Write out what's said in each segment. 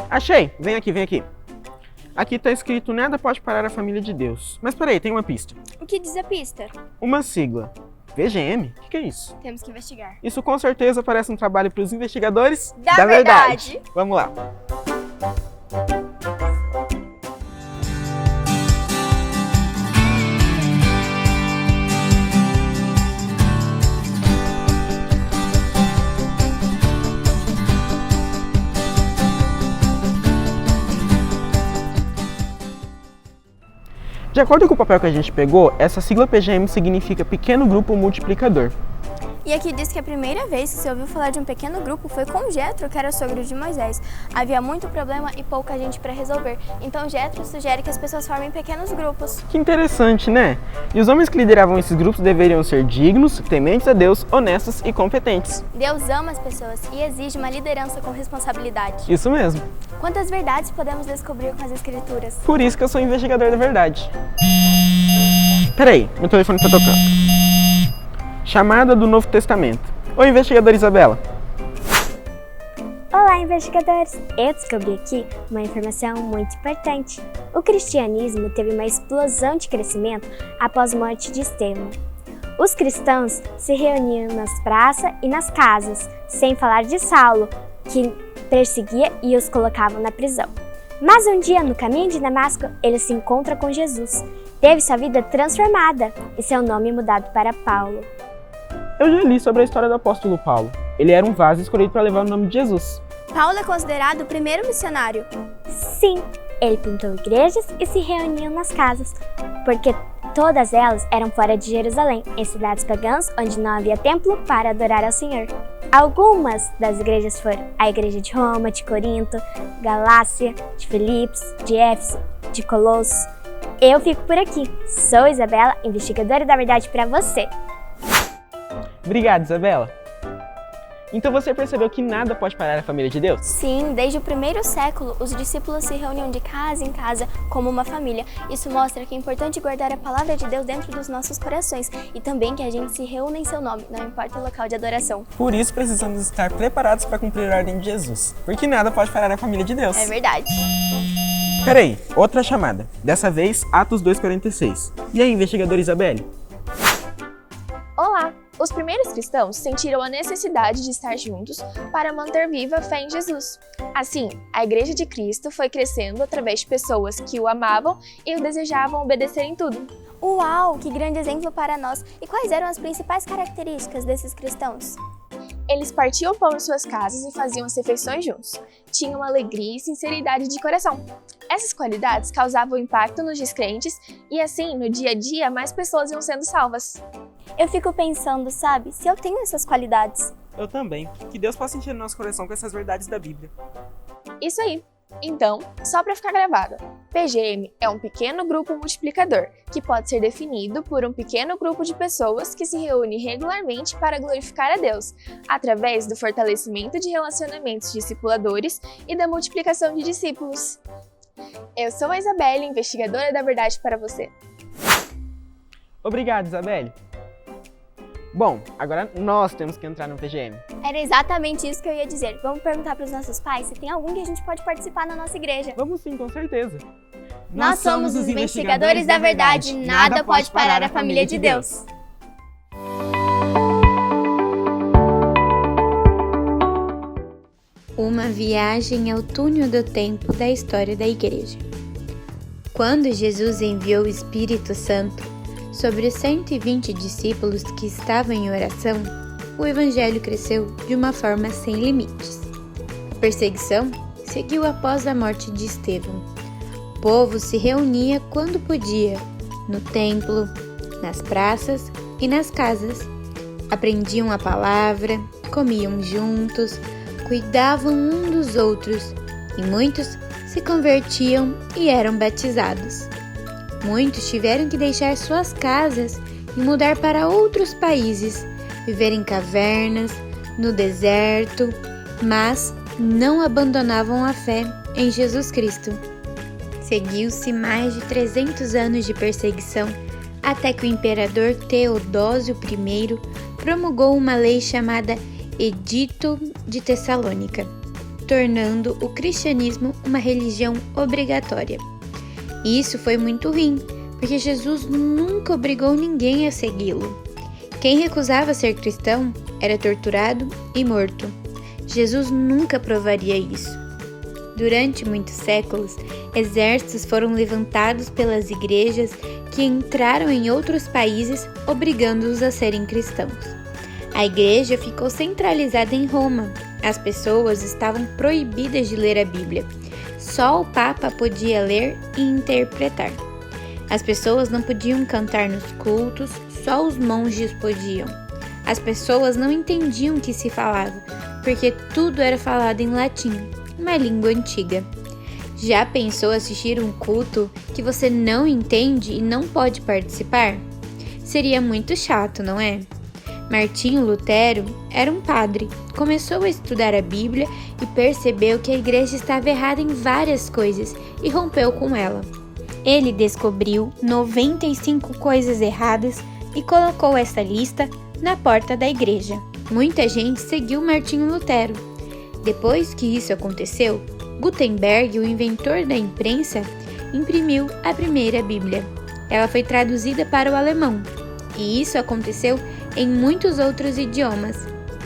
Achei! Vem aqui, vem aqui. Aqui tá escrito nada pode parar a família de Deus. Mas peraí, tem uma pista. O que diz a pista? Uma sigla. VGM? O que é isso? Temos que investigar. Isso com certeza parece um trabalho para os investigadores Da verdade. Vamos lá. De acordo com o papel que a gente pegou, essa sigla PGM significa Pequeno Grupo Multiplicador. E aqui diz que a primeira vez que se ouviu falar de um pequeno grupo foi com Jetro, que era sogro de Moisés. Havia muito problema e pouca gente para resolver. Então Jetro sugere que as pessoas formem pequenos grupos. Que interessante, né? E os homens que lideravam esses grupos deveriam ser dignos, tementes a Deus, honestos e competentes. Deus ama as pessoas e exige uma liderança com responsabilidade. Isso mesmo. Quantas verdades podemos descobrir com as escrituras? Por isso que eu sou investigador da verdade. Peraí, meu telefone tá tocando. Chamada do Novo Testamento. Oi, investigadora Isabela. Olá, investigadores! Eu descobri aqui uma informação muito importante. O cristianismo teve uma explosão de crescimento após a morte de Estevão. Os cristãos se reuniam nas praças e nas casas, sem falar de Saulo, que perseguia e os colocava na prisão. Mas um dia, no caminho de Damasco, ele se encontra com Jesus. Teve sua vida transformada e seu nome mudado para Paulo. Eu já li sobre a história do apóstolo Paulo. Ele era um vaso escolhido para levar o nome de Jesus. Paulo é considerado o primeiro missionário. Sim, ele pintou igrejas e se reuniam nas casas, porque todas elas eram fora de Jerusalém, em cidades pagãs onde não havia templo para adorar ao Senhor. Algumas das igrejas foram a igreja de Roma, de Corinto, Galácia, de Filipos, de Éfeso, de Colossos. Eu fico por aqui. Sou Isabela, investigadora da verdade para você. Obrigado, Isabela. Então você percebeu que nada pode parar a família de Deus? Sim, desde o primeiro século, os discípulos se reuniam de casa em casa como uma família. Isso mostra que é importante guardar a palavra de Deus dentro dos nossos corações e também que a gente se reúna em seu nome, não importa o local de adoração. Por isso precisamos estar preparados para cumprir a ordem de Jesus, porque nada pode parar a família de Deus. É verdade. Peraí, outra chamada. Dessa vez, Atos 2,46. E aí, investigadora Isabelle? Olá! Os primeiros cristãos sentiram a necessidade de estar juntos para manter viva a fé em Jesus. Assim, a Igreja de Cristo foi crescendo através de pessoas que o amavam e o desejavam obedecer em tudo. Uau, que grande exemplo para nós! E quais eram as principais características desses cristãos? Eles partiam o pão em suas casas e faziam as refeições juntos. Tinham alegria e sinceridade de coração. Essas qualidades causavam impacto nos descrentes e assim, no dia a dia, mais pessoas iam sendo salvas. Eu fico pensando, sabe, se eu tenho essas qualidades. Eu também. Que Deus possa encher nosso coração com essas verdades da Bíblia. Isso aí! Então, só para ficar gravado, PGM é um pequeno grupo multiplicador, que pode ser definido por um pequeno grupo de pessoas que se reúne regularmente para glorificar a Deus, através do fortalecimento de relacionamentos discipuladores e da multiplicação de discípulos. Eu sou a Isabelle, investigadora da verdade para você. Obrigado, Isabelle. Bom, agora nós temos que entrar no PGM. Era exatamente isso que eu ia dizer. Vamos perguntar para os nossos pais se tem algum que a gente pode participar na nossa igreja. Vamos sim, com certeza. Nós somos os investigadores da verdade. Nada pode parar a família de Deus. Uma viagem ao túnel do tempo da história da igreja. Quando Jesus enviou o Espírito Santo sobre os 120 discípulos que estavam em oração, o evangelho cresceu de uma forma sem limites. A perseguição seguiu após a morte de Estevão. O povo se reunia quando podia, no templo, nas praças e nas casas. Aprendiam a palavra, comiam juntos, cuidavam um dos outros e muitos se convertiam e eram batizados. Muitos tiveram que deixar suas casas e mudar para outros países, viver em cavernas, no deserto, mas não abandonavam a fé em Jesus Cristo. Seguiu-se mais de 300 anos de perseguição até que o imperador Teodósio I promulgou uma lei chamada Edito de Tessalônica, tornando o cristianismo uma religião obrigatória. E isso foi muito ruim, porque Jesus nunca obrigou ninguém a segui-lo. Quem recusava ser cristão era torturado e morto. Jesus nunca provaria isso. Durante muitos séculos, exércitos foram levantados pelas igrejas que entraram em outros países, obrigando-os a serem cristãos. A igreja ficou centralizada em Roma. As pessoas estavam proibidas de ler a Bíblia. Só o Papa podia ler e interpretar. As pessoas não podiam cantar nos cultos, só os monges podiam. As pessoas não entendiam o que se falava, porque tudo era falado em latim, uma língua antiga. Já pensou assistir um culto que você não entende e não pode participar? Seria muito chato, não é? Martinho Lutero era um padre, começou a estudar a Bíblia e percebeu que a igreja estava errada em várias coisas e rompeu com ela. Ele descobriu 95 coisas erradas e colocou essa lista na porta da igreja. Muita gente seguiu Martinho Lutero. Depois que isso aconteceu, Gutenberg, o inventor da imprensa, imprimiu a primeira Bíblia. Ela foi traduzida para o alemão, e isso aconteceu em muitos outros idiomas.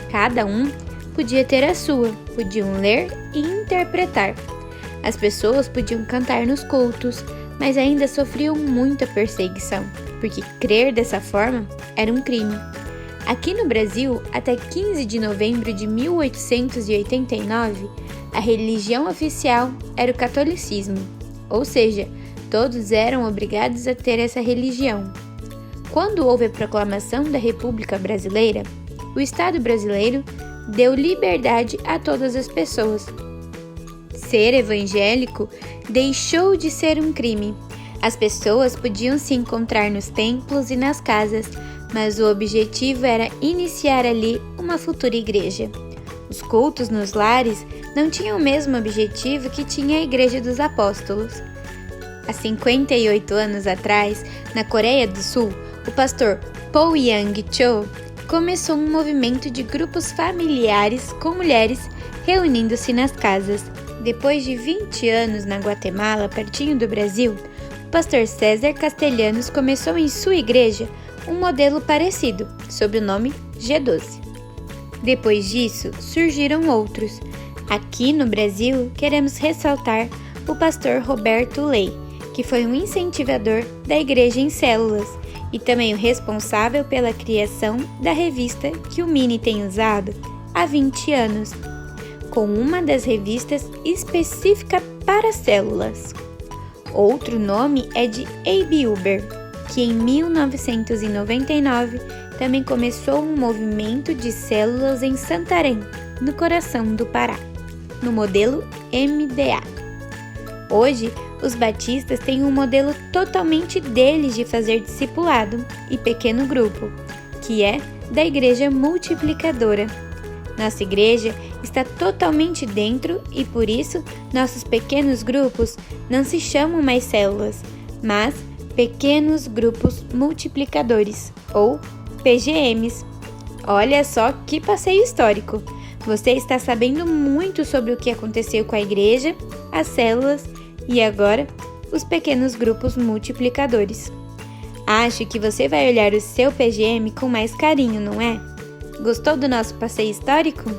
Cada um podia ter a sua, podiam ler e interpretar. As pessoas podiam cantar nos cultos, mas ainda sofriam muita perseguição, porque crer dessa forma era um crime. Aqui no Brasil, até 15 de novembro de 1889, a religião oficial era o catolicismo, ou seja, todos eram obrigados a ter essa religião. Quando houve a proclamação da República Brasileira, o Estado brasileiro deu liberdade a todas as pessoas. Ser evangélico deixou de ser um crime. As pessoas podiam se encontrar nos templos e nas casas, mas o objetivo era iniciar ali uma futura igreja. Os cultos nos lares não tinham o mesmo objetivo que tinha a Igreja dos Apóstolos. Há 58 anos atrás, na Coreia do Sul, o pastor Paul Yang-cho começou um movimento de grupos familiares com mulheres reunindo-se nas casas. Depois de 20 anos na Guatemala, pertinho do Brasil, o pastor César Castelhanos começou em sua igreja um modelo parecido, sob o nome G12. Depois disso, surgiram outros. Aqui no Brasil, queremos ressaltar o pastor Roberto Ley, que foi um incentivador da Igreja em Células e também o responsável pela criação da revista que o Mini tem usado há 20 anos, com uma das revistas específica para células. Outro nome é de Abe Uber, que em 1999 também começou um movimento de células em Santarém, no coração do Pará, no modelo MDA. Hoje, os batistas têm um modelo totalmente deles de fazer discipulado e pequeno grupo, que é da Igreja Multiplicadora. Nossa igreja está totalmente dentro e por isso nossos pequenos grupos não se chamam mais células, mas pequenos grupos multiplicadores, ou PGMs. Olha só que passeio histórico! Você está sabendo muito sobre o que aconteceu com a igreja, as células e agora os pequenos grupos multiplicadores. Acho que você vai olhar o seu PGM com mais carinho, não é? Gostou do nosso passeio histórico?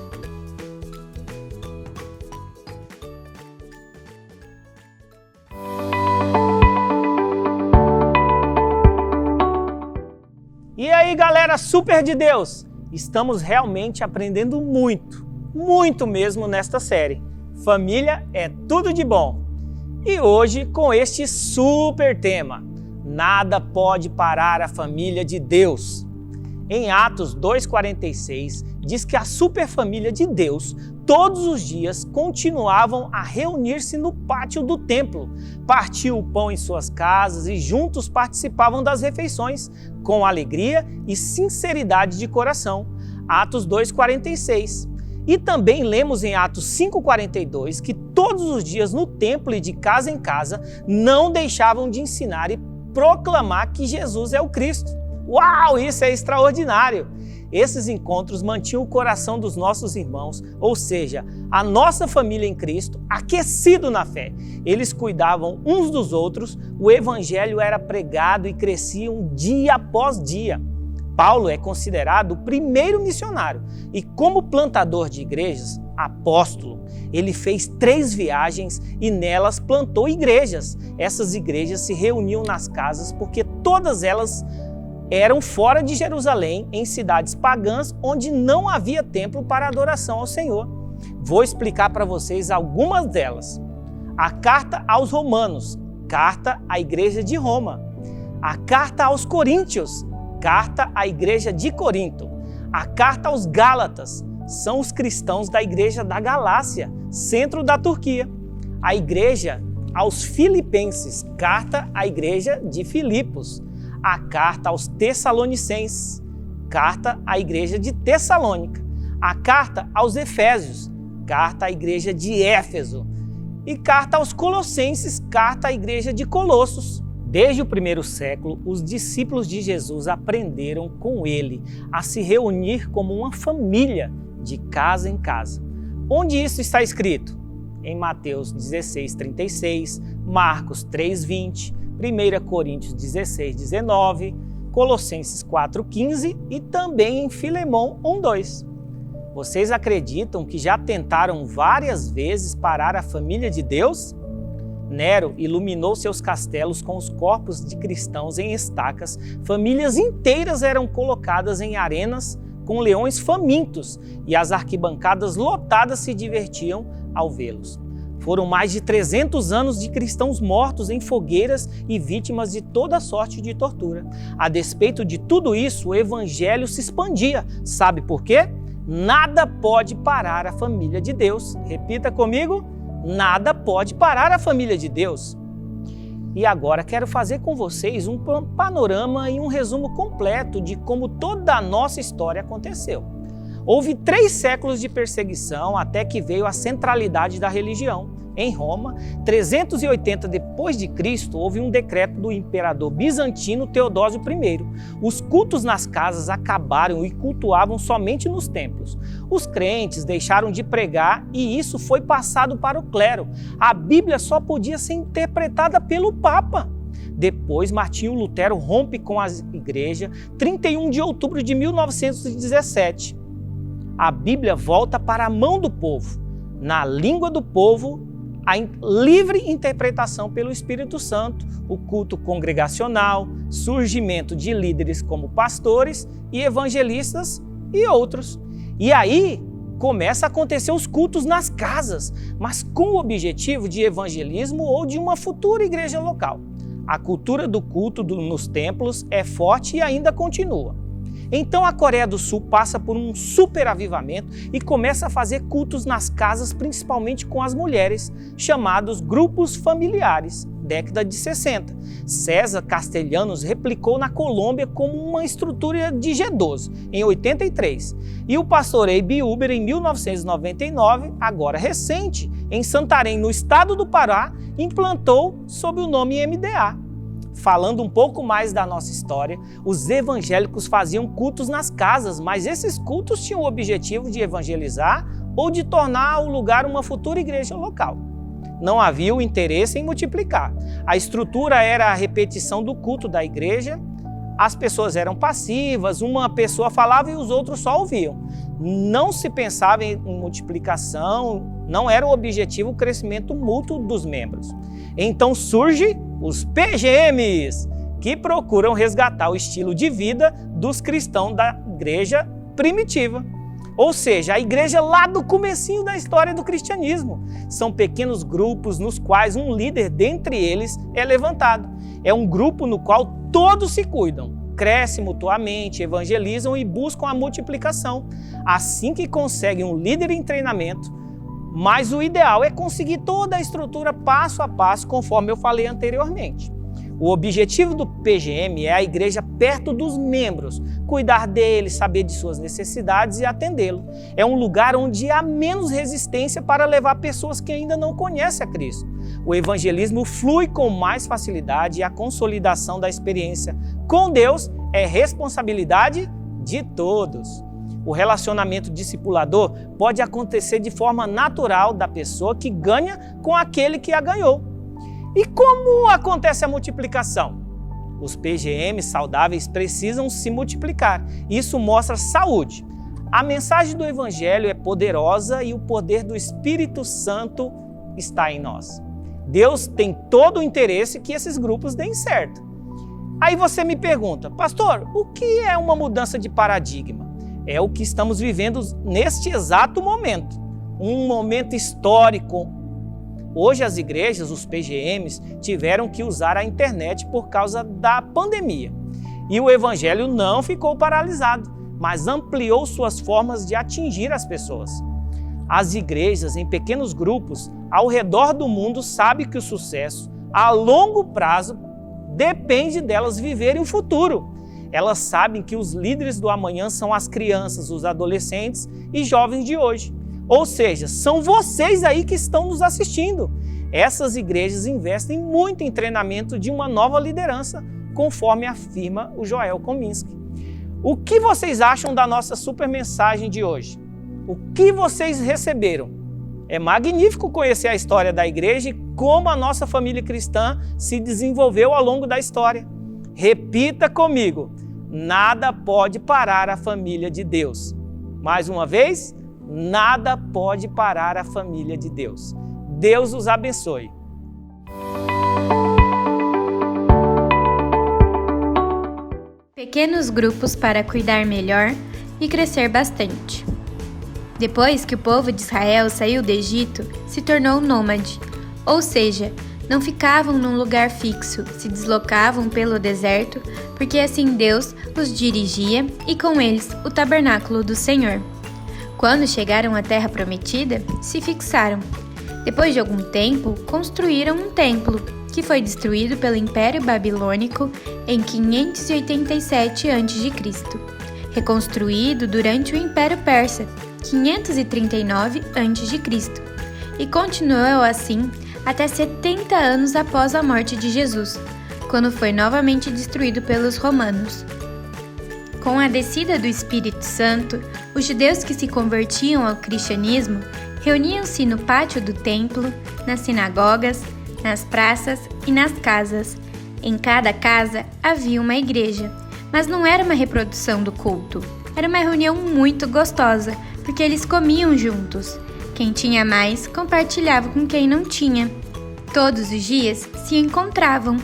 E aí, galera super de Deus! Estamos realmente aprendendo muito mesmo nesta série. Família é tudo de bom. E hoje com este super tema: nada pode parar a família de Deus. Em Atos 2,46 diz que a super família de Deus todos os dias continuavam a reunir-se no pátio do templo, partiam o pão em suas casas e juntos participavam das refeições com alegria e sinceridade de coração. Atos 2,46. E também lemos em Atos 5,42 que todos os dias no templo e de casa em casa não deixavam de ensinar e proclamar que Jesus é o Cristo. Uau, isso é extraordinário! esses encontros mantinham o coração dos nossos irmãos, ou seja, a nossa família em Cristo, aquecido na fé. Eles cuidavam uns dos outros, o evangelho era pregado e cresciam dia após dia. Paulo é considerado o primeiro missionário e, como plantador de igrejas, apóstolo. Ele fez 3 viagens e nelas plantou igrejas. Essas igrejas se reuniam nas casas porque todas elas eram fora de Jerusalém, em cidades pagãs, onde não havia templo para adoração ao Senhor. Vou explicar para vocês algumas delas. A carta aos Romanos, carta à igreja de Roma. A carta aos Coríntios, carta à igreja de Corinto. A carta aos Gálatas, são os cristãos da igreja da Galácia, centro da Turquia. A igreja aos Filipenses, carta à igreja de Filipos. A carta aos Tessalonicenses, carta à igreja de Tessalônica. A carta aos Efésios, carta à igreja de Éfeso. E carta aos Colossenses, carta à igreja de Colossos. Desde o primeiro século, os discípulos de Jesus aprenderam com ele a se reunir como uma família, de casa em casa. Onde isso está escrito? Em Mateus 16:36, Marcos 3:20, 1 Coríntios 16:19, Colossenses 4:15 e também em Filemão 1:2. Vocês acreditam que já tentaram várias vezes parar a família de Deus? Nero iluminou seus castelos com os corpos de cristãos em estacas, famílias inteiras eram colocadas em arenas com leões famintos e as arquibancadas lotadas se divertiam ao vê-los. Foram mais de 300 anos de cristãos mortos em fogueiras e vítimas de toda sorte de tortura. A despeito de tudo isso, o evangelho se expandia. Sabe por quê? Nada pode parar a família de Deus. Repita comigo: nada pode parar a família de Deus. E agora quero fazer com vocês um panorama e um resumo completo de como toda a nossa história aconteceu. Houve 3 séculos de perseguição até que veio a centralidade da religião. Em Roma, 380 depois de Cristo, houve um decreto do imperador bizantino Teodósio I. Os cultos nas casas acabaram e cultuavam somente nos templos. Os crentes deixaram de pregar e isso foi passado para o clero. A Bíblia só podia ser interpretada pelo Papa. Depois, Martinho Lutero rompe com a igreja, 31 de outubro de 1917. A Bíblia volta para a mão do povo. Na língua do povo, a livre interpretação pelo Espírito Santo, o culto congregacional, surgimento de líderes como pastores e evangelistas e outros. E aí começa a acontecer os cultos nas casas, mas com o objetivo de evangelismo ou de uma futura igreja local. A cultura do culto nos templos é forte e ainda continua. Então a Coreia do Sul passa por um superavivamento e começa a fazer cultos nas casas, principalmente com as mulheres, chamados grupos familiares, década de 60. César Castellanos replicou na Colômbia como uma estrutura de G12, em 83. E o pastor A.B. Uber, em 1999, agora recente, em Santarém, no estado do Pará, implantou sob o nome MDA. Falando um pouco mais da nossa história, os evangélicos faziam cultos nas casas, mas esses cultos tinham o objetivo de evangelizar ou de tornar o lugar uma futura igreja local. Não havia o interesse em multiplicar. A estrutura era a repetição do culto da igreja, as pessoas eram passivas, uma pessoa falava e os outros só ouviam. Não se pensava em multiplicação, não era o objetivo o crescimento mútuo dos membros. Então surge os PGMs, que procuram resgatar o estilo de vida dos cristãos da igreja primitiva. Ou seja, a igreja lá do comecinho da história do cristianismo. São pequenos grupos nos quais um líder dentre eles é levantado. É um grupo no qual todos se cuidam, crescem mutuamente, evangelizam e buscam a multiplicação. Assim que conseguem um líder em treinamento, mas o ideal é conseguir toda a estrutura passo a passo, conforme eu falei anteriormente. O objetivo do PGM é a igreja perto dos membros, cuidar deles, saber de suas necessidades e atendê-lo. É um lugar onde há menos resistência para levar pessoas que ainda não conhecem a Cristo. O evangelismo flui com mais facilidade e a consolidação da experiência com Deus é responsabilidade de todos. O relacionamento discipulador pode acontecer de forma natural da pessoa que ganha com aquele que a ganhou. E como acontece a multiplicação? Os PGMs saudáveis precisam se multiplicar. Isso mostra saúde. A mensagem do Evangelho é poderosa e o poder do Espírito Santo está em nós. Deus tem todo o interesse que esses grupos deem certo. Aí você me pergunta, pastor, o que é uma mudança de paradigma? É o que estamos vivendo neste exato momento. Um momento histórico. Hoje as igrejas, os PGMs, tiveram que usar a internet por causa da pandemia. E o Evangelho não ficou paralisado, mas ampliou suas formas de atingir as pessoas. As igrejas, em pequenos grupos, ao redor do mundo, sabem que o sucesso, a longo prazo, depende delas viverem o futuro. Elas sabem que os líderes do amanhã são as crianças, os adolescentes e jovens de hoje. Ou seja, são vocês aí que estão nos assistindo. Essas igrejas investem muito em treinamento de uma nova liderança, conforme afirma o Joel Kominski. O que vocês acham da nossa super mensagem de hoje? O que vocês receberam? É magnífico conhecer a história da igreja e como a nossa família cristã se desenvolveu ao longo da história. Repita comigo, nada pode parar a família de Deus. Mais uma vez, nada pode parar a família de Deus. Deus os abençoe. Pequenos grupos para cuidar melhor e crescer bastante. Depois que o povo de Israel saiu do Egito, se tornou nômade, ou seja, não ficavam num lugar fixo, se deslocavam pelo deserto, porque assim Deus os dirigia e com eles o tabernáculo do Senhor. Quando chegaram à terra prometida, se fixaram. Depois de algum tempo, construíram um templo, que foi destruído pelo Império Babilônico em 587 a.C., reconstruído durante o Império Persa, 539 a.C., e continuou assim até 70 anos após a morte de Jesus, quando foi novamente destruído pelos romanos. Com a descida do Espírito Santo, os judeus que se convertiam ao cristianismo reuniam-se no pátio do templo, nas sinagogas, nas praças e nas casas. Em cada casa havia uma igreja, mas não era uma reprodução do culto. Era uma reunião muito gostosa, porque eles comiam juntos. Quem tinha mais compartilhava com quem não tinha. Todos os dias se encontravam.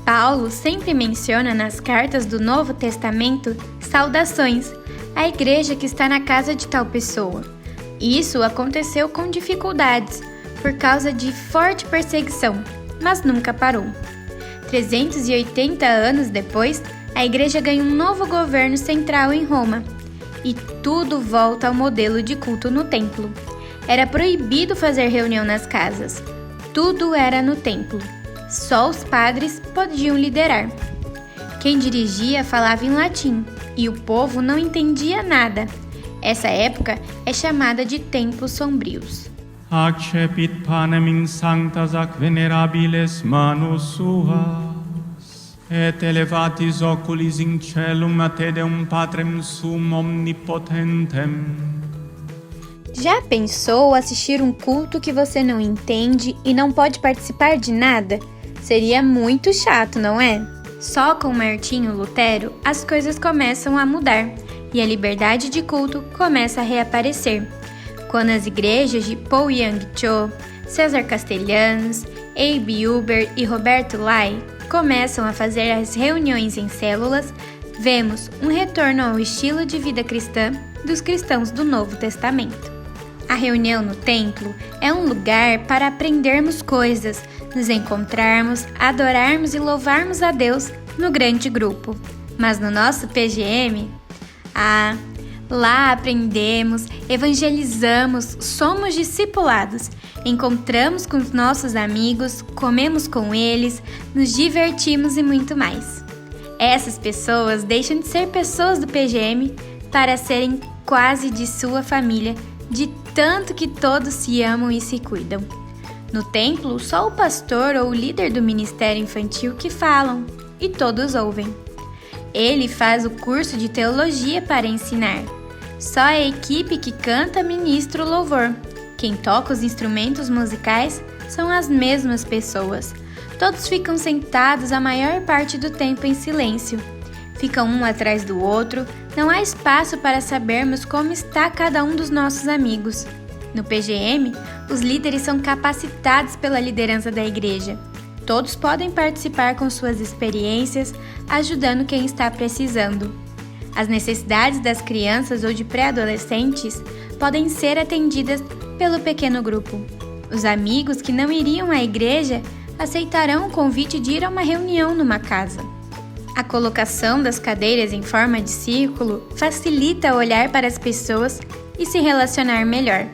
Paulo sempre menciona nas cartas do Novo Testamento saudações à igreja que está na casa de tal pessoa. Isso aconteceu com dificuldades, por causa de forte perseguição, mas nunca parou. 380 anos depois, a igreja ganha um novo governo central em Roma, e tudo volta ao modelo de culto no templo. Era proibido fazer reunião nas casas. Tudo era no templo. Só os padres podiam liderar. Quem dirigia falava em latim, e o povo não entendia nada. Essa época é chamada de Tempos Sombrios. Accepit panem in sanctas ac venerabiles manus suas, et elevatis oculis in celum a te Deum Patrem sum omnipotentem. Já pensou assistir um culto que você não entende e não pode participar de nada? Seria muito chato, não é? Só com Martinho Lutero as coisas começam a mudar e a liberdade de culto começa a reaparecer. Quando as igrejas de Paul Young Cho, César Castellanos, Abe Uber e Roberto Lai começam a fazer as reuniões em células, vemos um retorno ao estilo de vida cristã dos cristãos do Novo Testamento. A reunião no templo é um lugar para aprendermos coisas, nos encontrarmos, adorarmos e louvarmos a Deus no grande grupo. Mas no nosso PGM, lá aprendemos, evangelizamos, somos discipulados, encontramos com os nossos amigos, comemos com eles, nos divertimos e muito mais. Essas pessoas deixam de ser pessoas do PGM para serem quase de sua família, de tanto que todos se amam e se cuidam. No templo, só o pastor ou o líder do ministério infantil que falam, e todos ouvem. Ele faz o curso de teologia para ensinar. Só a equipe que canta ministra o louvor. Quem toca os instrumentos musicais são as mesmas pessoas. Todos ficam sentados a maior parte do tempo em silêncio. Ficam um atrás do outro, não há espaço para sabermos como está cada um dos nossos amigos. No PGM, os líderes são capacitados pela liderança da igreja. Todos podem participar com suas experiências, ajudando quem está precisando. As necessidades das crianças ou de pré-adolescentes podem ser atendidas pelo pequeno grupo. Os amigos que não iriam à igreja aceitarão o convite de ir a uma reunião numa casa. A colocação das cadeiras em forma de círculo facilita olhar para as pessoas e se relacionar melhor.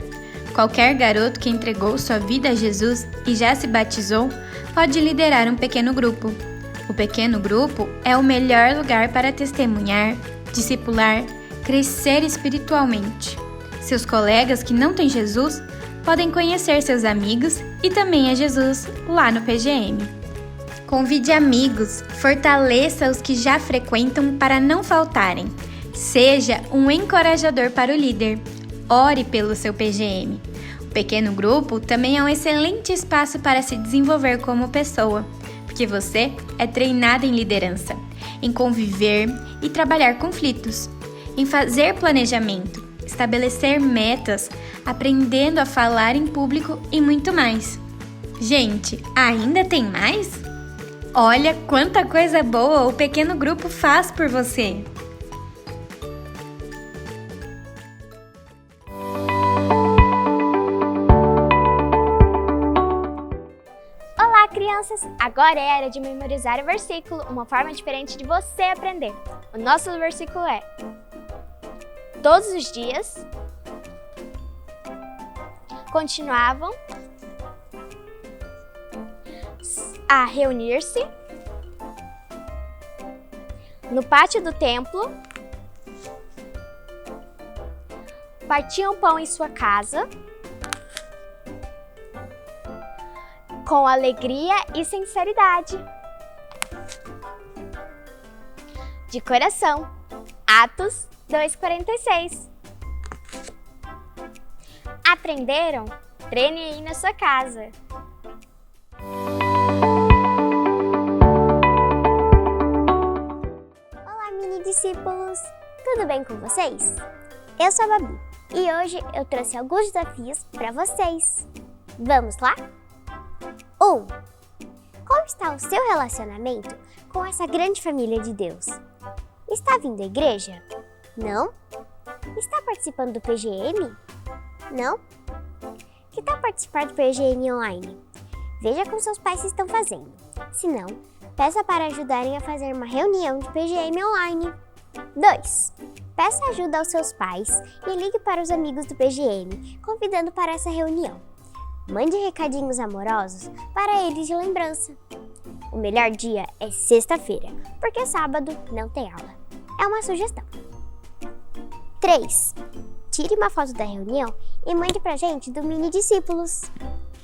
Qualquer garoto que entregou sua vida a Jesus e já se batizou pode liderar um pequeno grupo. O pequeno grupo é o melhor lugar para testemunhar, discipular, crescer espiritualmente. Seus colegas que não têm Jesus podem conhecer seus amigos e também a Jesus lá no PGM. Convide amigos, fortaleça os que já frequentam para não faltarem. Seja um encorajador para o líder. Ore pelo seu PGM. O pequeno grupo também é um excelente espaço para se desenvolver como pessoa, porque você é treinado em liderança, em conviver e trabalhar conflitos, em fazer planejamento, estabelecer metas, aprendendo a falar em público e muito mais. Gente, ainda tem mais? Olha quanta coisa boa o pequeno grupo faz por você! Olá, crianças! Agora é hora de memorizar o versículo, uma forma diferente de você aprender. O nosso versículo é: todos os dias continuavam a reunir-se no pátio do templo, partiam pão em sua casa, com alegria e sinceridade, de coração. Atos 2:46. Aprenderam? Treine aí na sua casa. Olá, mini discípulos! Tudo bem com vocês? Eu sou a Babi e hoje eu trouxe alguns desafios para vocês. Vamos lá? 1. Como está o seu relacionamento com essa grande família de Deus? Está vindo à igreja? Não? Está participando do PGM? Não? Que tal participar do PGM online? Veja com seus pais se estão fazendo. Se não, peça para ajudarem a fazer uma reunião de PGM online. 2. Peça ajuda aos seus pais e ligue para os amigos do PGM, convidando para essa reunião. Mande recadinhos amorosos para eles de lembrança. O melhor dia é sexta-feira, porque sábado não tem aula. É uma sugestão. 3. Tire uma foto da reunião e mande pra gente do Mini Discípulos.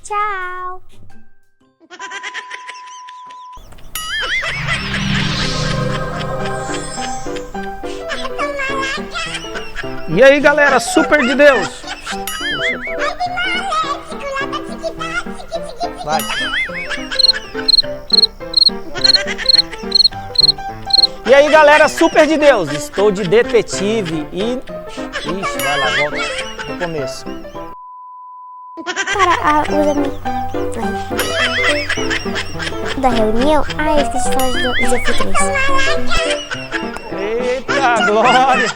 Tchau! E aí, galera, super de Deus! Vai. E aí, galera, super de Deus! Estou de detetive e... Ixi, vai lá, volta no começo. Para os amigos da reunião... Ah, eu esqueci de falar do desafio 3. Eita, glória!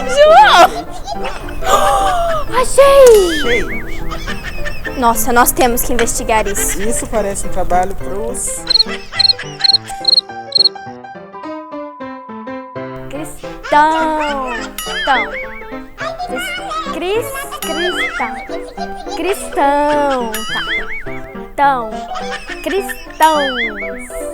João! Achei! Nossa, nós temos que investigar isso. Isso parece um trabalho pros... Cristão! Cristão! Tá. Cristãos!